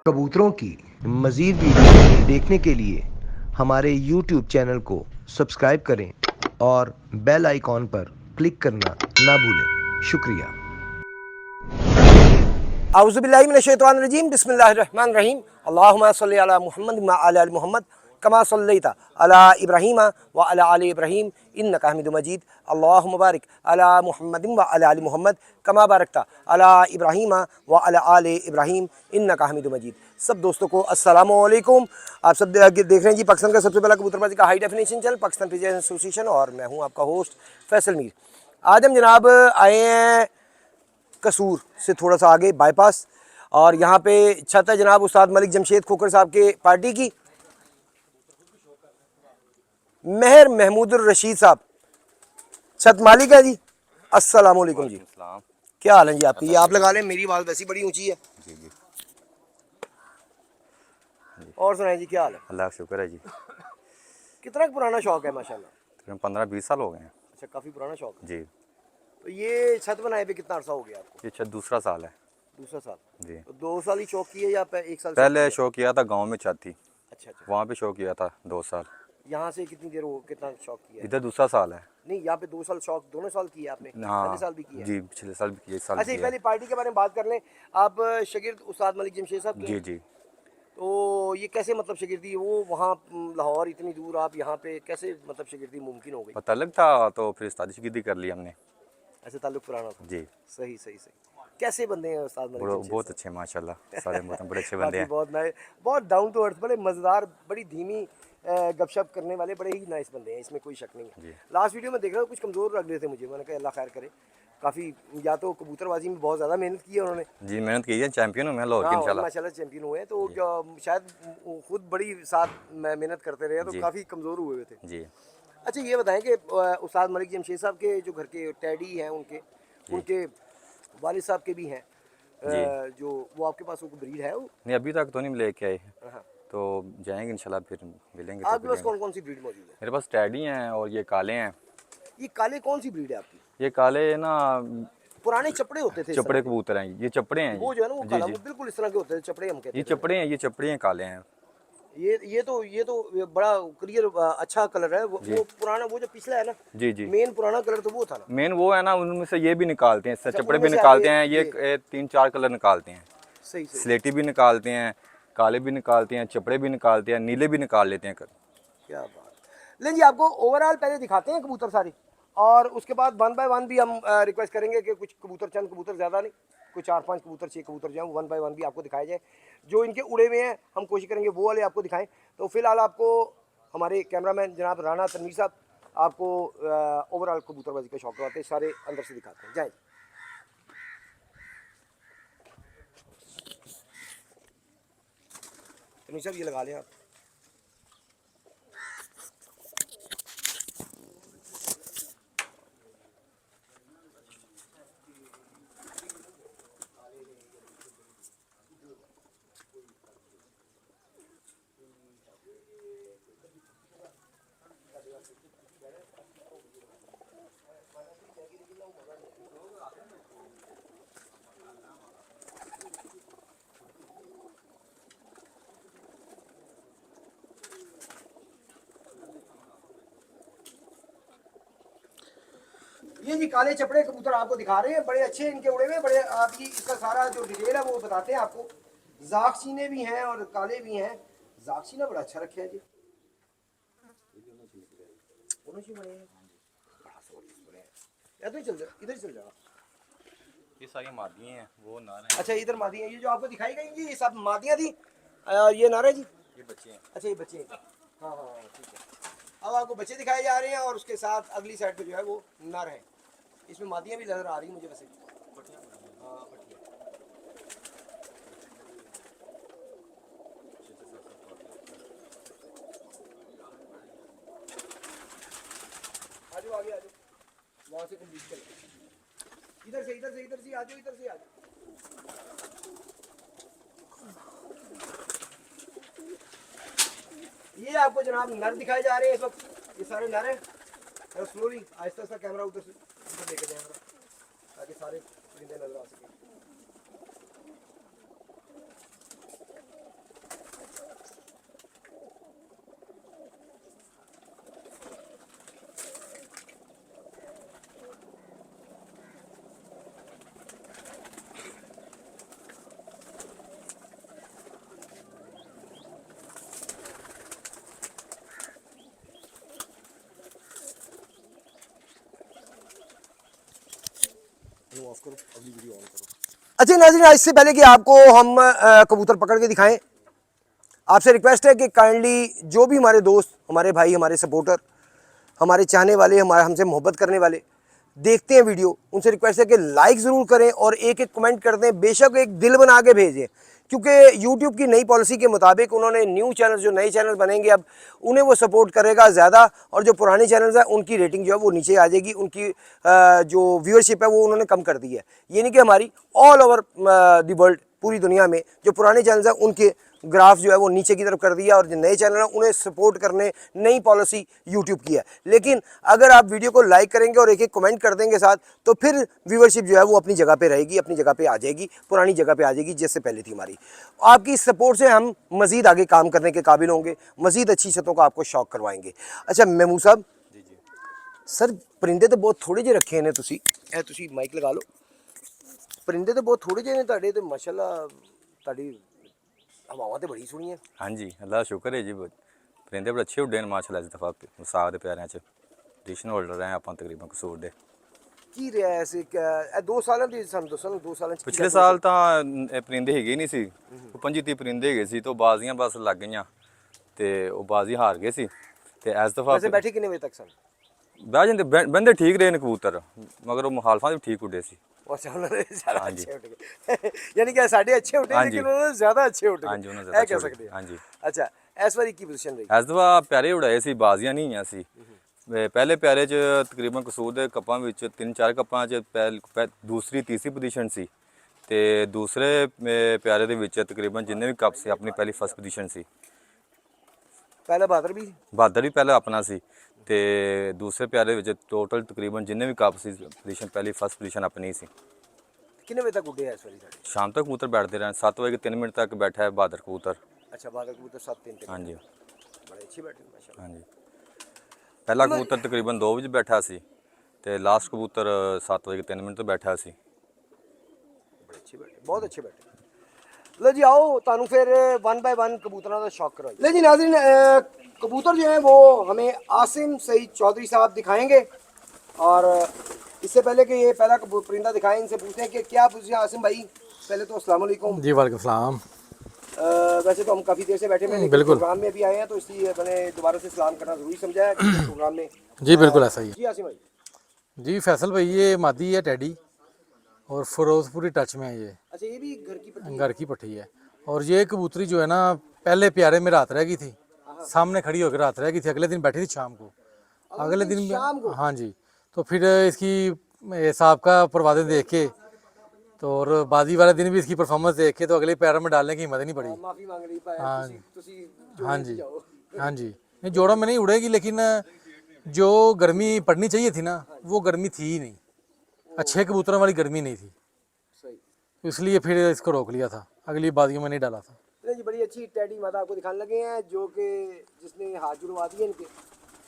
कबूतरों की मज़ीद वीडियो देखने के लिए हमारे YouTube चैनल को सब्सक्राइब करें और बेल आइकॉन पर क्लिक करना ना भूलें। शुक्रिया। आउज़ुबिल्लाहि मिनश्शैतानिर्रजीम बिस्मिल्लाहिर्रहमानिर्रहीम अल्लाहुम्मा सल्लि अला मुहम्मद व अला आलि मुहम्मद कमा सल्लैता अला इब्राहीम व अला आलि इब्राहीम इन्नका हमीदुम मजीद अल्लाहुम्मा बारिक अला मुहम्मद व अला आलि मुहम्मद कमा बारकता अला इब्राहीम व अला आलि इब्राहीम इन्नका हमीदुम मजीद। सब दोस्तों को अस्सलामु अलैकुम। आप सब देख रहे हैं जी पाकिस्तान का सबसे पहला कबूतरबाजी का high definition channel Pakistan pigeon association, और मैं हूँ आपका होस्ट फैसल मीर। आज हम जनाब आए हैं कसूर से थोड़ा सा आगे बाईपास, और यहाँ पे छत है जनाब उस्ताद मलिक जमशेद खोखर साहब के पार्टी की। मेहर महमूदुर रशीद साहब छत मालिक है जी। अस्सलाम वालेकुम जी, क्या हाल है जी आपकी? ये आप लगा लें, मेरी आवाज़ वैसी बड़ी ऊंची है जी जी। और सुनाए जी, क्या हाल है? अल्लाह का शुक्र है जी। कितना पुराना शौक है माशाल्लाह? तकरीबन 15-20 साल हो गए हैं अच्छा, काफ़ी पुराना शौक है। जी। तो ये छत बनाए पे कितना अर्सा हो गया आपको? ये छत दूसरा साल है दूसरा साल। जी। तो 2 साल ही शौक किया या 1 साल शौक पहले किया? शो किया था, गांव में छत थी, अच्छा अच्छा। वहाँ पे शो किया था 2 साल। यहाँ से कितनी देर हो, कितना शौक किया है? इधर दूसरा साल है। नहीं, यहाँ पे 2 साल शौक, दोनों साल किया आपने? पहले हाँ साल भी किया? जी, पिछले साल भी किया, इस साल भी अच्छा, किया पहले पार्टी के बारे में बात कर लें। आप शागिर्द उस्ताद मलिक जमशेद साहब के जी हैं? जी। तो ये कैसे मतलब शागिर्दी, वो वहाँ लाहौर इतनी दूर, आप यहाँ पे कैसे मतलब शागिर्दी मुमकिन हो गई? पता लग था तो फिर तादिशगिरी कर ली हमने ऐसे ताल्लुक पुराना था? जी। सही सही सही। कैसे बंदे हैं उस्ताद मलिक जमशेद बहुत साहब? अच्छे माशाल्लाह, सारे बड़े अच्छे बंदे बाकी हैं बहुत नए, बहुत डाउन टू अर्थ, बड़े मज़ेदार, बड़ी धीमी गपशप करने वाले बड़े ही नाइस बंदे हैं, इसमें कोई शक नहीं जी। है। लास्ट वीडियो में देख रहा हूँ कुछ कमज़ोर लग रहे थे मुझे, मैंने कहा अल्लाह खैर करे। काफ़ी, या तो कबूतरबाजी में बहुत ज़्यादा मेहनत की है उन्होंने। जी, मेहनत की है, चैंपियन हूँ मैं लाहौर की हाँ, और इंशाल्लाह माशाल्लाह चैंपियन हुए हैं, तो जी। शायद वो खुद बड़ी साथ मेहनत करते रहे, तो जी काफ़ी कमज़ोर हुए हुए थे। जी अच्छा, ये बताएं कि उस्ताद मलिक जमशेद साहब के जो घर के टैडी हैं, उनके जी उनके वालिद साहब के भी हैं, जी। जो वो आपके पास वो ब्रीड है वो? नहीं, अभी तक तो नहीं लेके आए, हाँ। तो जाएंगे इंशाल्लाह, फिर मिलेंगे तो आपके फिर पास लेंगे। कौन कौन सी ब्रीड मौजूद है? मेरे पास टैडी हैं और ये काले हैं। ये काले कौन सी ब्रीड है आपकी? ये काले ना पुराने चपड़े होते थे इस तरह चपड़े के, कबूतर हैं, ये चपड़े हैं वो जो है ना, वो जी काला, जी। वो बिल्कुल इस तरह के होते थे, चपड़े हम ये कहते थे। चपड़े हैं, ये चपड़े हैं, काले हैं ये तो ये बड़ा क्लियर अच्छा कलर है। जी वो पुराना, वो जो पिछला है ना, जी जी। मेन पुराना कलर तो वो था ना। मेन वो है ना, उनमें से ये भी निकालते हैं, अच्छा, चपड़े उनमें भी से आगे निकालते हैं, ये ये 3-4 कलर निकालते हैं। सही सही सही। स्लेटी भी निकालते हैं, काले भी निकालते हैं, चपड़े भी निकालते हैं, नीले भी निकाल लेते हैं क्या बात। लेकिन जी, आपको ओवरऑल पहले दिखाते हैं कबूतर सारे, और उसके बाद 1 बाय 1 भी हम रिक्वेस्ट करेंगे कि कुछ कबूतर, चंद कबूतर, ज़्यादा नहीं, कुछ 4-5 कबूतर, 6 कबूतर जो हैं 1 बाय 1 भी आपको दिखाए जाए। जो इनके उड़े हुए हैं हम कोशिश करेंगे वो वाले आपको दिखाएं। तो फिलहाल आपको हमारे कैमरामैन जनाब राना तनवीर साहब आपको ओवरऑल कबूतरबाजी का शौक करवाते हैं, सारे अंदर से दिखाते हैं। जाए तनवीर साहब, ये लगा लें आप। ये जी काले चपड़े कबूतर आपको दिखा रहे हैं, बड़े अच्छे इनके उड़े हुए, बड़े। आप ये इसका सारा जो डिटेल है वो बताते हैं आपको। जाक्सीने भी हैं और काले भी हैं। जाक्सीना बड़ा अच्छा रखे हैं जी, दोनों ही बड़े हैं, बड़ा जबरदस्त बड़े हैं। या तो चल जा, इधर चल जाओ। ये सारी मादी हैं, वो नार हैं। अच्छा, इधर मादी हैं, ये जो आपको दिखाई गई जी, ये सब मादियाँ थी, ये नारे जी। ये बच्चे हैं। अच्छा, ये बच्चे हैं। हाँ हाँ हाँ, ठीक है। अब आपको बच्चे दिखाए जा रहे हैं, और उसके साथ अगली साइड पे जो है वो नर है। इसमें मादियाँ भी नजर आ रही हैं मुझे वैसे। हाँ, बढ़िया। आ जाओ, आगे आ जाओ, वहाँ से कंप्लीट कर, इधर से इधर से इधर से आ जाओ, इधर से आ जाओ। ये आपको जनाब नर दिखाए जा रहे हैं इस वक्त, ये सारे नर हैं। और स्लोली आहिस्ता आहिस्ता कैमरा उधर से उधर लेके जाएंगे ताकि सारे परिंदे नजर आ सकें। अच्छा नाज़रीन, इससे पहले कि आपको हम कबूतर पकड़ के दिखाएं, आपसे रिक्वेस्ट है कि काइंडली जो भी हमारे दोस्त, हमारे भाई, हमारे सपोर्टर, हमारे चाहने वाले, हमारे हमसे मोहब्बत करने वाले देखते हैं वीडियो, उनसे रिक्वेस्ट है कि लाइक ज़रूर करें और एक एक कमेंट कर दें, बेशक एक दिल बना के भेजें, क्योंकि YouTube की नई पॉलिसी के मुताबिक उन्होंने न्यू चैनल, जो नए चैनल बनेंगे अब, उन्हें वो सपोर्ट करेगा ज़्यादा, और जो पुराने चैनल्स हैं उनकी रेटिंग जो है वो नीचे आ जाएगी, उनकी जो व्यूअरशिप है वो उन्होंने कम कर दी है। ये नहीं कि हमारी ऑल ओवर द वर्ल्ड, पूरी दुनिया में जो पुराने चैनल्स हैं उनके ग्राफ जो है वो नीचे की तरफ कर दिया, और जो नए चैनल हैं उन्हें सपोर्ट करने नई पॉलिसी यूट्यूब की है। लेकिन अगर आप वीडियो को लाइक करेंगे और एक एक कमेंट कर देंगे साथ, तो फिर व्यूअरशिप जो है वो अपनी जगह पे रहेगी, अपनी जगह पे आ जाएगी, पुरानी जगह पे आ जाएगी जैसे पहले थी हमारी। आपकी सपोर्ट से हम मज़ीद आगे काम करने के काबिल होंगे, मज़ीद अच्छी छतों का आपको शौक करवाएंगे। अच्छा महमूद साहब, सर परिंदे तो बहुत थोड़े जे रखे ने तुसी, तुसी माइक लगा लो। परिंदे तो बहुत थोड़े जे ने ਤੁਹਾਡੇ, ਤੇ ਮਾਸ਼ਾਅੱਲਾ ਤੁਹਾਡੀ हवावां तो बड़ी सोहनी है। हाँ जी, अल्लाह का शुक्र है जी। परिंदे बड़े अच्छे उड्डे न माशाल्लाह। इस दफ़ा साग दे प्यारिਆਂ ਚ पोजीशन होल्डर रहे ਆਪਾਂ तकरीबन कसूर ਦੇ। ਕੀ ਰਿਹਾ ਐਸੇ 2 ਸਾਲਾਂ ਦੀ ਸਾਨੂੰ ਦੱਸੋ, 2 ਸਾਲਾਂ ਚ ਪਿਛਲੇ ਸਾਲ ਤਾਂ ਇਹ ਪਰਿੰਦੇ ਹੈਗੇ ਨਹੀਂ ਸੀ, ਉਹ 25-30 ਪਰਿੰਦੇ ਹੈਗੇ ਸੀ, ਤੋਂ ਬਾਜ਼ੀਆਂ ਬਸ ਲੱਗ ਗਈਆਂ ਤੇ ਉਹ ਬਾਜ਼ੀ ਹਾਰ ਗਏ ਸੀ। ਤੇ ਇਸ ਦਫਾ ਵੈਸੇ ਬੈਠੇ ਕਿੰਨੇ ਵਜੇ ਤੱਕ ਸਨ? ਬਹਿ ਜਾਂਦੇ, ਬੰਦੇ ਠੀਕ ਰਹੇ ਨੇ ਕਬੂਤਰ, ਮਗਰ ਉਹ ਮੁਖਾਲਫਾਂ ਦੇ ਠੀਕ ਉੱਡੇ ਸੀ। अच्छा उन्होंने ज़्यादा अच्छे उठ गए यानी कि साढ़े अच्छे उठे, लेकिन उन्होंने ज़्यादा अच्छे उठ गए। हाँ जी, उन्होंने ज़्यादा कह अच्छे सकते हैं। हाँ जी। अच्छा, इस बार की पोजीशन रही? ਇਸ ਦਫਾ ਪਿਆਰੇ ਉਡਾਏ ਸੀ, ਬਾਜ਼ੀਆਂ ਨਹੀਂ ਆਈਆਂ ਸੀ। ਪਹਿਲੇ ਪਿਆਰੇ 'ਚ ਤਕਰੀਬਨ ਕਸੂਰ ਦੇ ਕੱਪਾਂ ਵਿੱਚ 3-4 ਕੱਪਾਂ 'ਚ ਦੂਸਰੀ ਤੀਸਰੀ ਪੋਜੀਸ਼ਨ ਸੀ, ਤੇ ਦੂਸਰੇ ਪਿਆਰੇ ਦੇ ਵਿੱਚ ਤਕਰੀਬਨ ਜਿੰਨੇ ਵੀ ਕੱਪ ਸੀ ਆਪਣੀ ਪਹਿਲੀ ਫਸਟ ਪੋਜੀਸ਼ਨ ਸੀ। पहला बहादुर भी? ਬਹਾਦਰ ਵੀ ਪਹਿਲਾਂ ਆਪਣਾ ਸੀ, ਤੇ ਦੂਸਰੇ ਪਿਆਰੇ ਵਿੱਚ ਟੋਟਲ ਤਕਰੀਬਨ ਜਿੰਨੇ ਵੀ ਕੱਪ ਸੀ ਪੋਜੀਸ਼ਨ ਪਹਿਲੀ ਫਸਟ ਪੋਜੀਸ਼ਨ ਆਪਣੀ ਸੀ। कितने बजे तक उड़े हैं इस बार? शाम तक कबूतर बैठते रहे, 7 बजे के 3 मिनट तक बैठा है बहादुर कबूतर। अच्छा, बहादुर कबूतर 7-3 तक? हाँ जी, बड़े अच्छे बैठे माशाल्लाह। हाँ जी। पहला कबूतर तकरीबन 2 बजे बैठा सी, ते लास्ट कबूतर 7 बजे के 3 मिनट तो बैठा सी। बड़े अच्छे बैठे, बहुत अच्छे बैठे। लो जी आओ, तानू फिर 1 बाय 1 कबूतरों का शौक करवाइए। ले जी नाज़रीन, कबूतर जो है वो हमें आसिम सईद चौधरी साहब दिखाएंगे, और इससे पहले कि ये पहला परिंदा दिखाएं, इनसे पूछते हैं कि क्या पूछे आसिम भाई। पहले तो अस्सलाम वालेकुम। जी वालेकुम सलाम। वैसे तो हम काफ़ी देर से बैठे हैं, लेकिन बिल्कुल। प्रोग्राम में भी आए हैं, तो इसलिए मैंने दोबारा से सलाम करना ज़रूरी समझा है कि प्रोग्राम में। जी बिल्कुल ऐसा ही है। जी आसिम भाई। जी फैसल भाई, ये मादी है टैडी, और फिरोजपुरी टच में है ये, अच्छा, ये भी घर की पट्टी? घर की पट्टी है। और ये कबूतरी जो है ना, पहले प्यारे में रात रह गई थी, सामने खड़ी होकर रात रह गई थी, अगले दिन बैठी थी शाम को, अगले दिन शाम को? हाँ जी। तो फिर इसकी हिसाब का परवादे देख के, तो और बाजी वाले दिन भी इसकी परफॉर्मेंस देख के, तो अगले पैरों में डालने की हिम्मत नहीं पड़ी। माफ़ी मांग रही पाया हाँ हाँ जी, जाओ। हाँ जी। नहीं जोड़ों में नहीं उड़ेगी, लेकिन जो गर्मी पड़नी चाहिए थी ना, वो गर्मी थी ही नहीं, अच्छे कबूतरों वाली गर्मी नहीं थी, सही। तो इसलिए फिर इसको रोक लिया था, अगली बाजियों में नहीं डाला था। नहीं जी, बड़ी अच्छी टैडी माता आपको दिखाने लगे हैं, जो कि जिसने हाथ जुड़वा दिए इनके,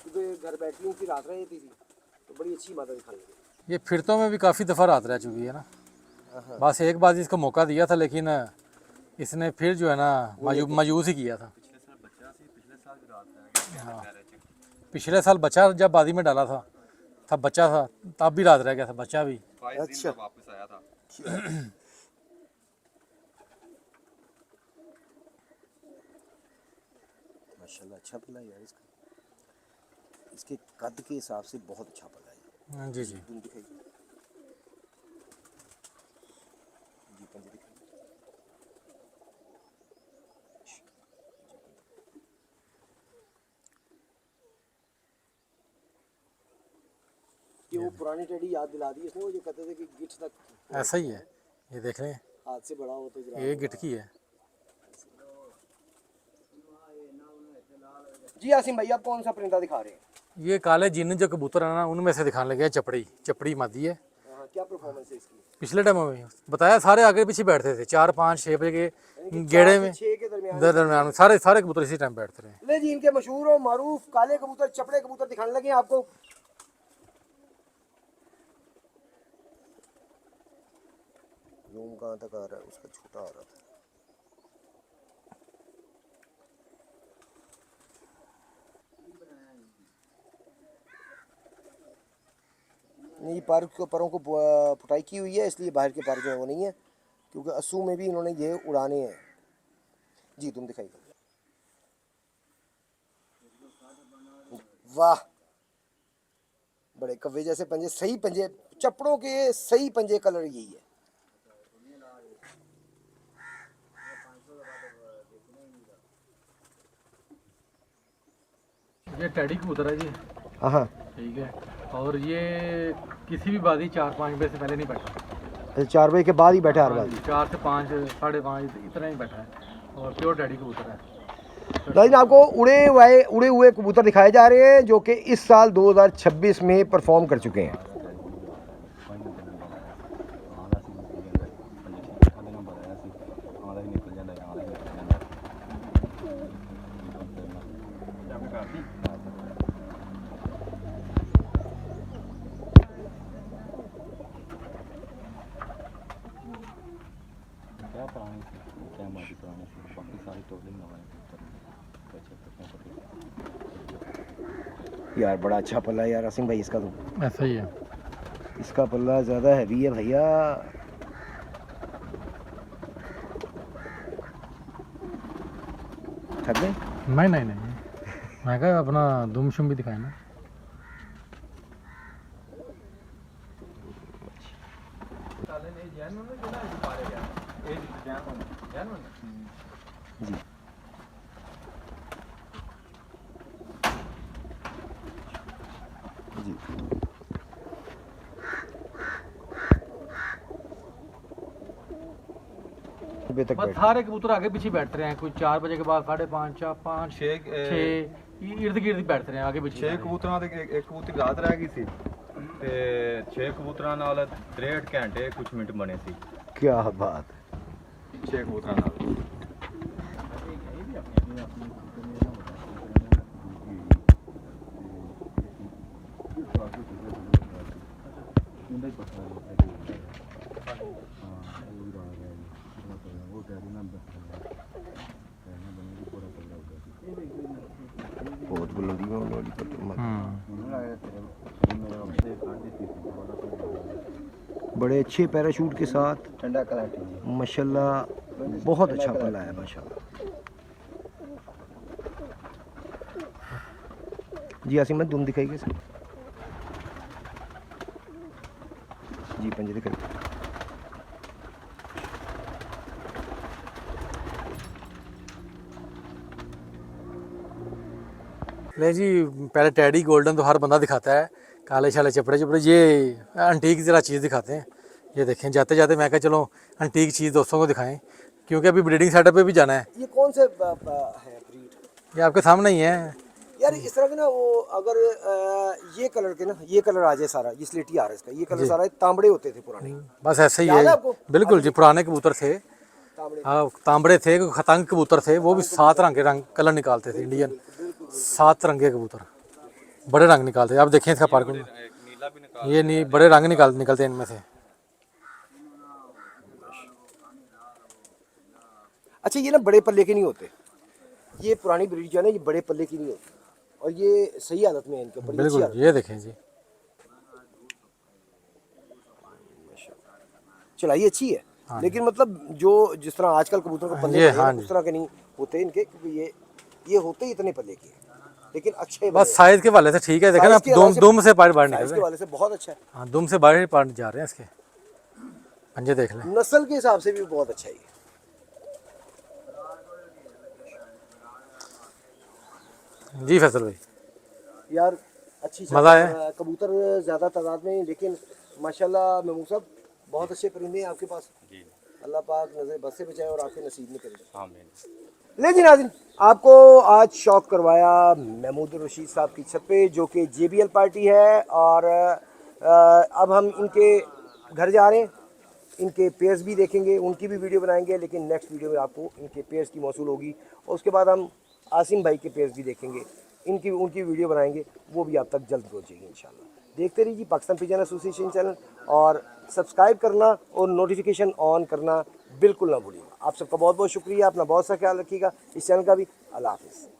क्योंकि घर बैठी उनकी रात रह जाती थी, तो बड़ी अच्छी माता दिखाने लगे। ये फिरतों में भी काफ़ी दफ़ा रात रह चुकी है ना, बस एक बार इसको मौका दिया था, लेकिन इसने फिर जो है ना मायूस ही किया था। हाँ, पिछले साल बच्चा जब बाजी में डाला था, तब बच्चा था, तब भी रात रह गया था बच्चा भी। अच्छा, वापस आया था। माशाल्लाह अच्छा पला यार इसका, इसके कद के हिसाब से बहुत अच्छा पला है। हाँ जी जी। तुम दिखाइए जी, पंजे दिखाइए। कि वो पुरानी टेडी याद दिला दी इसने, वो जो कहते थे कि गिट्स तक ऐसा ही है, ये देख लें, हाथ से बड़ा हो तो जरा। ये गिटकी है। जी आसिम भाई, आप कौन सा परिंदा दिखा रहे हैं? ये काले जिन्न जो कबूतर है ना, उनमें से दिखाने लगे हैं चपड़ी, चपड़ी मादी है। हाँ, क्या परफॉर्मेंस है इसकी? पिछले टाइम में बताया, सारे आगे पीछे बैठते थे, 4, 5, 6 बजे के गेड़े में 6 के दरमियान दरमियान में सारे सारे कबूतर इसी टाइम बैठते रहे। ले जी, इनके मशहूर और मारूफ काले कबूतर, चपड़े कबूतर दिखाने लगे हैं आपको। रूम कहाँ तक आ रहा है उसका, छोटा आ रहा था। ये परों को पुटाई की हुई है, इसलिए बाहर के पर जो है वो नहीं है, क्योंकि अस्सू में भी इन्होंने ये उड़ाने हैं। जी तुम दिखाइए। वाह, बड़े कव्वे जैसे पंजे, सही पंजे, चपड़ों के सही पंजे, कलर यही है। ये टैडी कबूतर है जी, हाँ, ठीक है। और ये किसी भी बाजी 4-5 बजे से पहले नहीं बैठा। 4 बजे के बाद ही बैठा हर बार। 4 से 5, 5:30 इतना ही बैठा है, और प्योर टैडी कबूतर है। नाज़रीन, आपको उड़े हुए कबूतर दिखाए जा रहे हैं जो कि इस साल 2026 में परफॉर्म कर चुके हैं। यार बड़ा अच्छा पल्ला है यार आसिम भाई इसका, तो ऐसा ही है। इसका पल्ला ज़्यादा हैवी है भैया। थक गए? नहीं, मैं कहा अपना दुम शुम भी दिखाए ना। जी जी, तक बस सारे कबूतर आगे पीछे बैठ रहे हैं, कोई 4 बजे के बाद 5:30, 5, 6 इर्द गिर्द बैठते हैं आगे पीछे। 6 ਕਬੂਤਰਾਂ ਦੇ ਇੱਕ ਕਬੂਤਰ ਰਾਤ ਰਹਿ ਗਈ ਸੀ ਤੇ 6 ਕਬੂਤਰਾਂ ਨਾਲ 63 ਘੰਟੇ ਕੁਝ ਮਿੰਟ ਬਣੇ ਸੀ। क्या बात, 6 ਕਬੂਤਰਾਂ ਨਾਲ। बहुत बुलंदी में उन्होंने बड़े अच्छे पैराशूट के साथ, ਠੰਡਾ ਕਲਾਟੀ माशाल्लाह बहुत अच्छा पल्ला है माशाल्लाह। जी आसिम तुम दिखाइए सर। जी पंजे दिखाइए। नहीं जी, पहले टैडी गोल्डन तो हर बंदा दिखाता है, काले शाले चपड़े चपड़े, ये अंटीक ज़रा चीज़ दिखाते हैं। ये देखें, जाते जाते मैं कहा चलो अंटीक चीज़ दोस्तों को दिखाएं, क्योंकि अभी ब्रीडिंग सेटअप पे भी जाना है। ये कौन से है ब्रीड? ये आपके सामने ही है यार इस तरह के ना, वो अगर ये कलर के ना, ये कलर आ जाए सारा, ये स्लेटी आ रहा है इसका, ये कलर सारा तांबड़े होते थे पुराने। बस ऐसे ही याद है है, आपको? बिल्कुल जी, पुराने कबूतर थे, तांबड़े। हाँ तांबड़े थे, खतंग कबूतर थे, वो भी 7 रंग के कलर निकालते थे, इंडियन 7 रंग के कबूतर, बड़े रंग निकालते थे। आप देखें इसका पार्क, ये नहीं बड़े रंग निकलते हैं इनमें से। अच्छा, ये ना बड़े पल्ले के नहीं होते, ये पुरानी ब्रीड जो है ना, ये बड़े पल्ले की नहीं होती, और ये सही हालत में है इनके, बड़ी अच्छी बिल्कुल, हालत। ये देखें जी, चलाई अच्छी है, लेकिन मतलब जो जिस तरह आजकल कबूतर को पल्ले ये हैं, हाँ उस तरह के नहीं होते इनके, क्योंकि ये होते ही इतने पल्ले के हैं, लेकिन अच्छे बस साइज के वाले से ठीक है। देखें ना, दुम से बाहर निकल साइज रहे के हैं। वाले से बहुत अच्छा है। हाँ, दुम से बाहर जा रहे हैं इसके पंजे, देख लें। नस्ल के हिसाब से भी बहुत अच्छा है ये। जी फैसल भाई, यार अच्छी मज़ा आया। कबूतर ज़्यादा तादाद में, लेकिन माशाल्लाह महमूद साहब बहुत अच्छे परिंदे हैं आपके पास। अल्लाह पाक नज़र बस से बचाए और आपके नसीब में करे। आमीन। ले जी नाज़रीन, आपको आज शौक करवाया महमूद रशीद साहब की छत पे, जो कि JBL पार्टी है, और अब हम इनके घर जा रहे हैं, इनके पेयर्स भी देखेंगे, उनकी भी वीडियो बनाएंगे, लेकिन नेक्स्ट वीडियो में आपको इनके पेयर्स की मौसूल होगी, और उसके बाद हम आसिम भाई के पेयर्स भी देखेंगे, उनकी वीडियो बनाएंगे, वो भी आप तक जल्द पहुँचेगी इंशाल्लाह। देखते रहिए पाकिस्तान पिजन एसोसिएशन चैनल, और सब्सक्राइब करना और नोटिफिकेशन ऑन करना बिल्कुल ना भूलिएगा। आप सबका बहुत बहुत शुक्रिया, अपना बहुत सा ख्याल रखिएगा, इस चैनल का भी। अल्लाह हाफिज़।